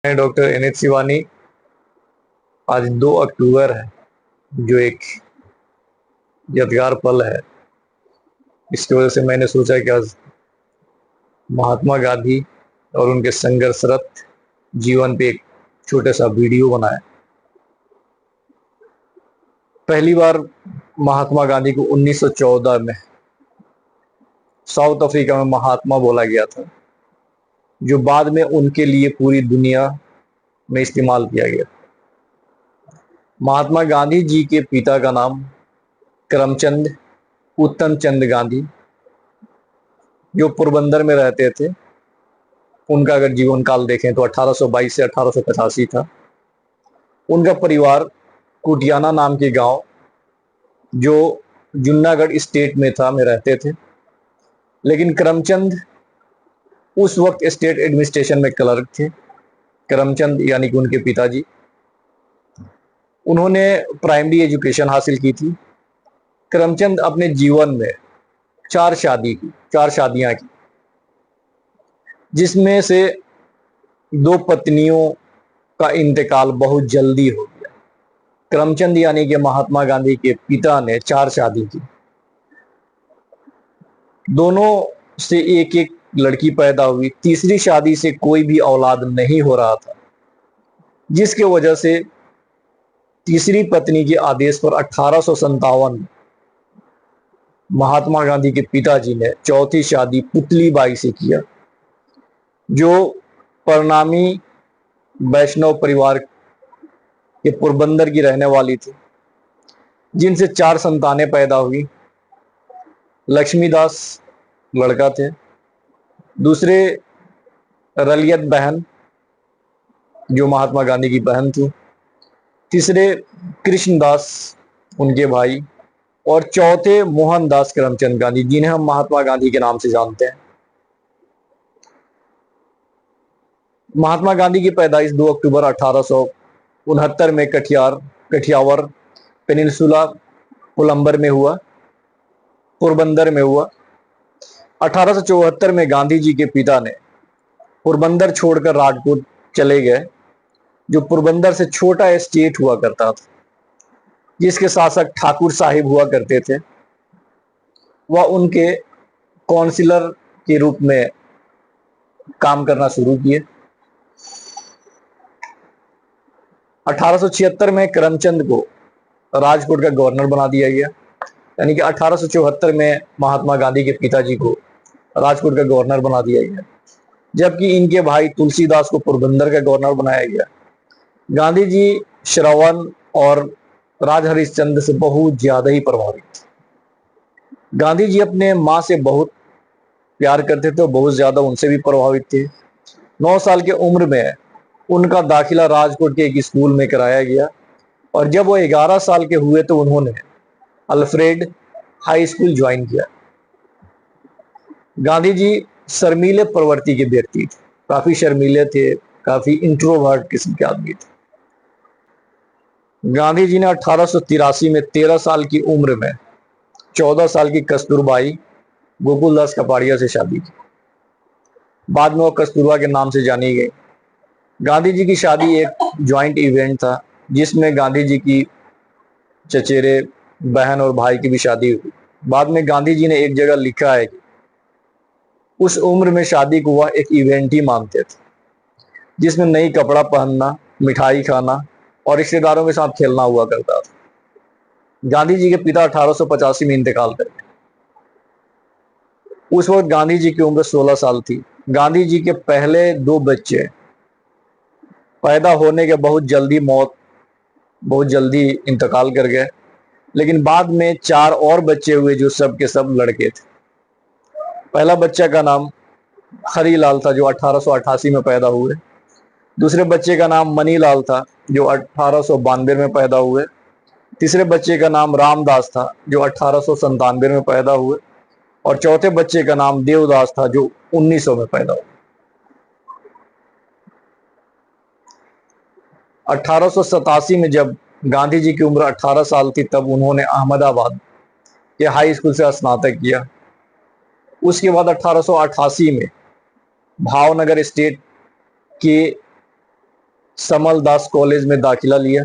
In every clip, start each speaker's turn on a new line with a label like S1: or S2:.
S1: मैं doctor N H Shivani. आज 2 अक्टूबर है, जो एक यादगार पल है। इसकी वजह से मैंने सोचा कि आज महात्मा गांधी और उनके संघर्षरत जीवन पे एक छोटा सा वीडियो बनाया। पहली बार महात्मा गांधी को 1914 में साउथ अफ्रीका में महात्मा बोला गया था, जो बाद में उनके लिए पूरी दुनिया में इस्तेमाल किया गया। महात्मा गांधी जी के पिता का नाम करमचंद उत्तम चंद गांधी, जो पोरबंदर में रहते थे। उनका अगर जीवन काल देखें तो 1822 से 1885 था। उनका परिवार कुटियाना नाम के गांव, जो जूनागढ़ स्टेट में था, में रहते थे। लेकिन करमचंद उस वक्त स्टेट एडमिनिस्ट्रेशन में क्लर्क थे। करमचंद यानी कि उनके पिताजी, उन्होंने प्राइमरी एजुकेशन हासिल की थी। करमचंद अपने जीवन में 4 शादियां की, जिसमें से 2 पत्नियों का इंतकाल बहुत जल्दी हो गया। करमचंद यानी कि महात्मा गांधी के पिता ने 4 शादी की। दोनों से एक एक लड़की पैदा हुई। तीसरी शादी से कोई भी औलाद नहीं हो रहा था, जिसके वजह से तीसरी पत्नी के आदेश पर 1857 महात्मा गांधी के पिताजी ने चौथी शादी पुतली बाई से किया, जो परिणामी वैष्णव परिवार के पोरबंदर की रहने वाली थी, जिनसे 4 संतानें पैदा हुई। लक्ष्मीदास लड़का थे, दूसरे रलियत बहन, जो महात्मा गांधी की बहन थी, तीसरे कृष्णदास उनके भाई, और चौथे मोहनदास करमचंद गांधी, जिन्हें हम महात्मा गांधी के नाम से जानते हैं। महात्मा गांधी की पैदाइश 2 अक्टूबर 1869 में कठियावर पेनिनसुला कोलंबर में हुआ, पोरबंदर में हुआ। 1874 में गांधी जी के पिता ने पोरबंदर छोड़कर राजकोट चले गए, जो पोरबंदर से छोटा स्टेट हुआ करता था, जिसके शासक ठाकुर साहिब हुआ करते थे। वह उनके काउंसिलर के रूप में काम करना शुरू किए। 1876 में करमचंद को राजकोट का गवर्नर बना दिया गया। यानी कि 1874 में महात्मा गांधी के पिताजी को राजकोट का गवर्नर बना दिया गया, जबकि इनके भाई तुलसीदास को पोरबंदर का गवर्नर बनाया गया। गांधी जी श्रवण और राज हरिश्चंद्र से बहुत ज्यादा ही प्रभावित थे। गांधी जी अपने माँ से बहुत प्यार करते थे और बहुत ज्यादा उनसे भी प्रभावित थे। 9 साल के उम्र में उनका दाखिला राजकोट के एक स्कूल में कराया गया, और जब वो 11 साल के हुए तो उन्होंने अल्फ्रेड हाई स्कूल ज्वाइन किया। गांधी जी शर्मीले प्रवृत्ति के व्यक्ति थे, काफी शर्मीले थे, काफी इंट्रोवर्ट किस्म के आदमी थे। गांधी जी ने 1883 में 13 साल की उम्र में 14 साल की कस्तूरबाई गोकुलदास कपाड़िया से शादी की। बाद में वो कस्तूरबा के नाम से जानी गई। गांधी जी की शादी एक ज्वाइंट इवेंट था, जिसमें गांधी जी की चचेरे बहन और भाई की भी शादी हुई। बाद में गांधी जी ने एक जगह लिखा है कि उस उम्र में शादी को वह एक इवेंट ही मानते थे, जिसमें नई कपड़ा पहनना, मिठाई खाना और रिश्तेदारों के साथ खेलना हुआ करता था। गांधी जी के पिता 1885 में इंतकाल कर गए। उस वक्त गांधी जी की उम्र 16 साल थी। गांधी जी के पहले 2 बच्चे पैदा होने के बहुत जल्दी इंतकाल कर गए, लेकिन बाद में 4 और बच्चे हुए, जो सब के सब लड़के थे। पहला बच्चा का नाम हरीलाल था, जो 1888 में पैदा हुए। दूसरे बच्चे का नाम मनीलाल था, जो 1892 में पैदा हुए। तीसरे बच्चे का नाम रामदास था, जो 1897 में पैदा हुए, और चौथे बच्चे का नाम देवदास था, जो 1900 में पैदा हुआ। 1887 में जब गांधी जी की उम्र 18 साल थी, तब उन्होंने अहमदाबाद के हाई स्कूल से स्नातक किया। उसके बाद 1888 में भावनगर स्टेट के समल दास कॉलेज में दाखिला लिया,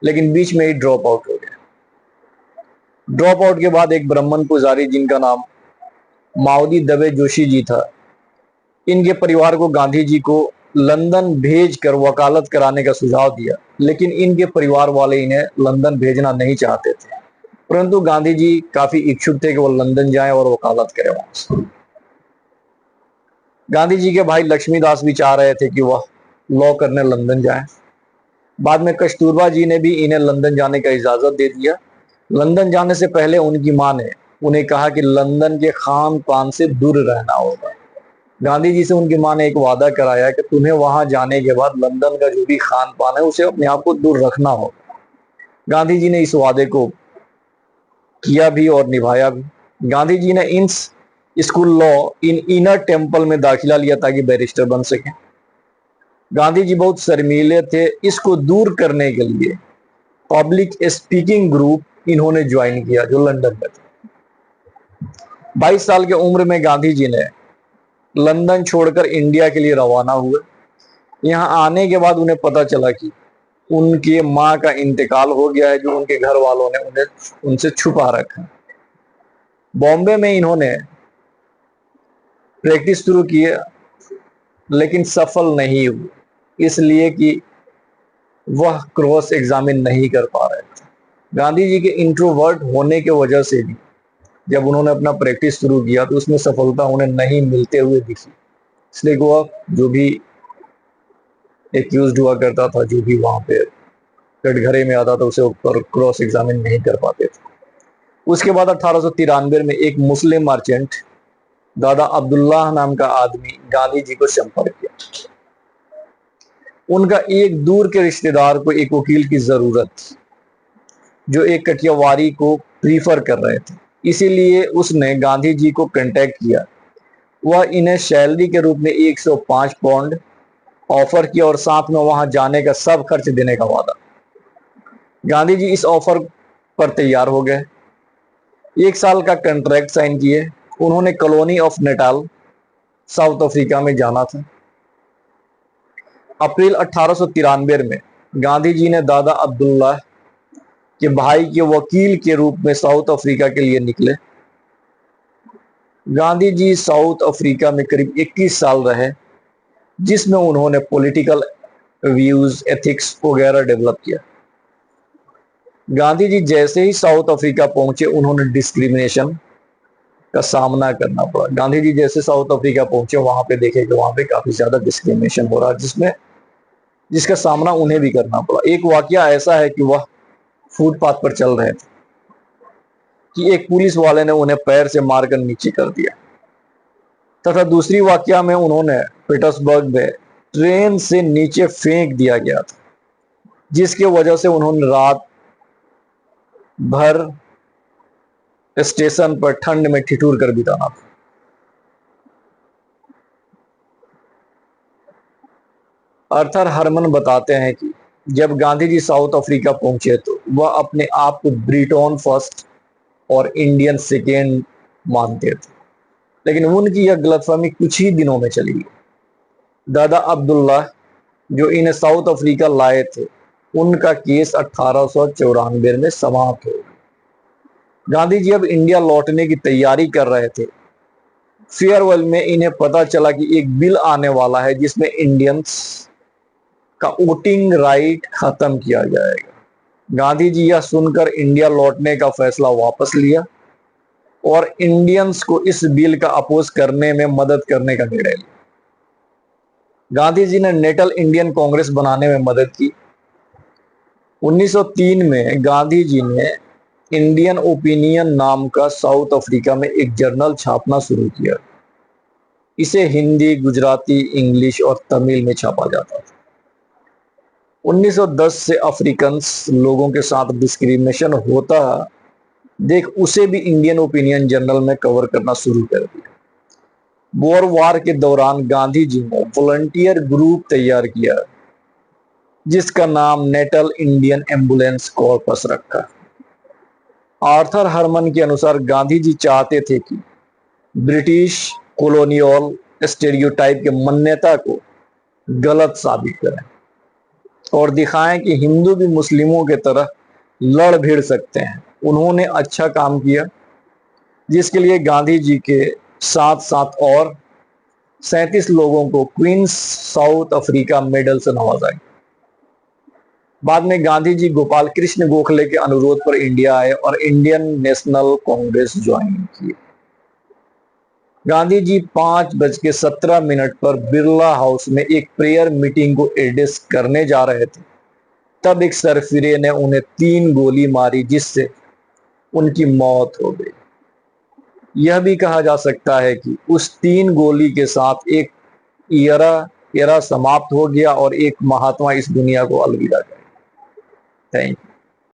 S1: लेकिन बीच में ही ड्रॉप आउट हो गया। ड्रॉप आउट के बाद एक ब्राह्मण पुजारी जिनका नाम मावदी दबे जोशी जी था, इनके परिवार को गांधी जी को लंदन भेजकर वकालत कराने का सुझाव दिया, लेकिन इनके परिवार वाले इन्हें लंदन भेजना नहीं चाहते थे। परंतु गांधी जी काफी इच्छुक थे कि वो लंदन जाएं और वकालत करें वहां से। गांधी जी के भाई लक्ष्मीदास भी चाह रहे थे कि वह लॉ करने लंदन जाएं। बाद में कस्तूरबा जी ने भी इन्हें लंदन जाने का इजाजत दे दिया। लंदन जाने से पहले उनकी मां ने उन्हें कहा कि लंदन के खान पान से दूर रहना होगा। गांधी जी से उनकी मां ने एक वादा कराया कि तुम्हें वहां जाने के बाद लंदन का जो भी खान पान है उसे अपने आप को दूर रखना होगा। गांधी जी ने इस वादे को किया भी और निभाया भी। गांधी जी ने in school law in inner temple में दाखिला लिया ताकि बैरिस्टर बन सके। गांधी जी बहुत शर्मीले थे, इसको दूर करने के लिए पब्लिक स्पीकिंग ग्रुप इन्होंने ज्वाइन किया जो लंदन में था। 22 साल की उम्र में गांधी जी ने लंदन छोड़कर इंडिया के लिए रवाना हुए। यहाँ आने के बाद उन्हें पता चला कि उनकी मां का इंतकाल हो गया है, जो उनके घर वालों ने उन्हें उनसे छुपा रखा। बॉम्बे में इन्होंने प्रैक्टिस शुरू किया, लेकिन सफल नहीं हुई, इसलिए कि वह क्रॉस एग्जामिन नहीं कर पा रहे थे। गांधी जी के इंट्रोवर्ट होने की वजह से भी जब उन्होंने अपना प्रैक्टिस शुरू किया तो उसमें सफलता उन्हें नहीं मिलते हुए दिखी, इसलिए वह जो भी एक्यूज हुआ करता था, जो भी वहां पे कटघरे में आता था, उसे ऊपर क्रॉस एग्जामिन नहीं कर पाते थे। उसके बाद 1893 में एक मुस्लिम मर्चेंट दादा अब्दुल्लाह नाम का आदमी गांधी जी को संपर्क किया। उनका एक दूर के रिश्तेदार को एक वकील की जरूरत थी, जो एक कटियावारी को प्रीफर कर रहे थे, इसीलिए उसने गांधी जी को कांटेक्ट किया। वह इन्हें सैलरी के रूप में 105 पाउंड ऑफर किया और साथ में वहां जाने का सब खर्च देने का वादा। गांधी जी इस ऑफर पर तैयार हो गए। 1 साल का कॉन्ट्रैक्ट साइन किए। उन्होंने colony of Natal south Africa में जाना था। अप्रैल 1893 में गांधी जी ने दादा अब्दुल्ला के भाई के वकील के रूप में साउथ अफ्रीका के लिए निकले। गांधी जी साउथ अफ्रीका में करीब 21 साल रहे, जिसमें उन्होंने पॉलिटिकल व्यूज, एथिक्स वगैरह डेवलप किया। गांधी जी जैसे ही साउथ अफ्रीका पहुंचे, उन्होंने डिस्क्रिमिनेशन का सामना करना पड़ा। गांधी जी जैसे साउथ अफ्रीका पहुंचे, वहां पे देखे कि वहां पे काफी ज्यादा डिस्क्रिमिनेशन हो रहा है, जिसका सामना उन्हें भी करना पड़ा। एक वाकया ऐसा है कि वह फुटपाथ पर चल रहे थे कि एक पुलिस वाले ने उन्हें पैर से मारकर नीचे कर दिया, तथा दूसरी वाकया में उन्होंने पीटर्सबर्ग में ट्रेन से नीचे फेंक दिया गया था, जिसकी वजह से उन्होंने रात भर स्टेशन पर ठंड में ठिठुर कर बिताना था। आर्थर हरमन बताते हैं कि जब गांधी जी साउथ अफ्रीका पहुंचे तो वह अपने आप को ब्रिटोन फर्स्ट और इंडियन सेकेंड मानते थे, लेकिन उनकी यह गलतफहमी कुछ ही दिनों में चली गई। दादा अब्दुल्ला जो इन्हें साउथ अफ्रीका लाए थे, उनका केस 1894 में समाप्त हो गया। गांधी जी अब इंडिया लौटने की तैयारी कर रहे थे। फेयरवेल में इन्हें पता चला कि एक बिल आने वाला है जिसमें इंडियंस का वोटिंग राइट खत्म किया जाएगा। गांधी जी यह सुनकर इंडिया लौटने का फैसला वापस लिया और इंडियंस को इस बिल का अपोज करने में मदद करने का निर्णय लिया। गांधी जी ने नेटल इंडियन कांग्रेस बनाने में मदद की। 1903 में गांधी जी ने इंडियन ओपिनियन नाम का साउथ अफ्रीका में एक जर्नल छापना शुरू किया। इसे हिंदी, गुजराती, इंग्लिश और तमिल में छापा जाता था। 1910 से अफ्रीकन्स लोगों के साथ डिस्क्रिमिनेशन होता देख उसे भी इंडियन ओपिनियन जर्नल में कवर करना शुरू कर दिया। बोर वार के दौरान गांधी जी ने वॉलंटियर ग्रुप तैयार किया, जिसका नाम नेटल इंडियन एम्बुलेंस कॉर्पस रखा। आर्थर हरमन के अनुसार गांधी जी चाहते थे कि ब्रिटिश कॉलोनियल स्टेरियोटाइप के मान्यता को गलत साबित करें। और दिखाएं कि हिंदू भी मुस्लिमों के तरह लड़ भिड़ सकते हैं। उन्होंने अच्छा काम किया, जिसके लिए गांधी जी के साथ साथ और 37 लोगों को क्वींस साउथ अफ्रीका मेडल से नवाजा गया। बाद में गांधी जी गोपाल कृष्ण गोखले के अनुरोध पर इंडिया आए और इंडियन नेशनल कांग्रेस ज्वाइन किए। गांधी जी 5:17 पर बिरला हाउस में एक प्रेयर मीटिंग को एड्रेस करने जा रहे थे, तब एक सरफिरे ने उन्हें 3 गोली मारी, जिससे उनकी मौत हो गई। यह भी कहा जा सकता है कि उस 3 गोली के साथ एक एरा समाप्त हो गया और एक महात्मा इस दुनिया को अलविदा कहा। Thank you.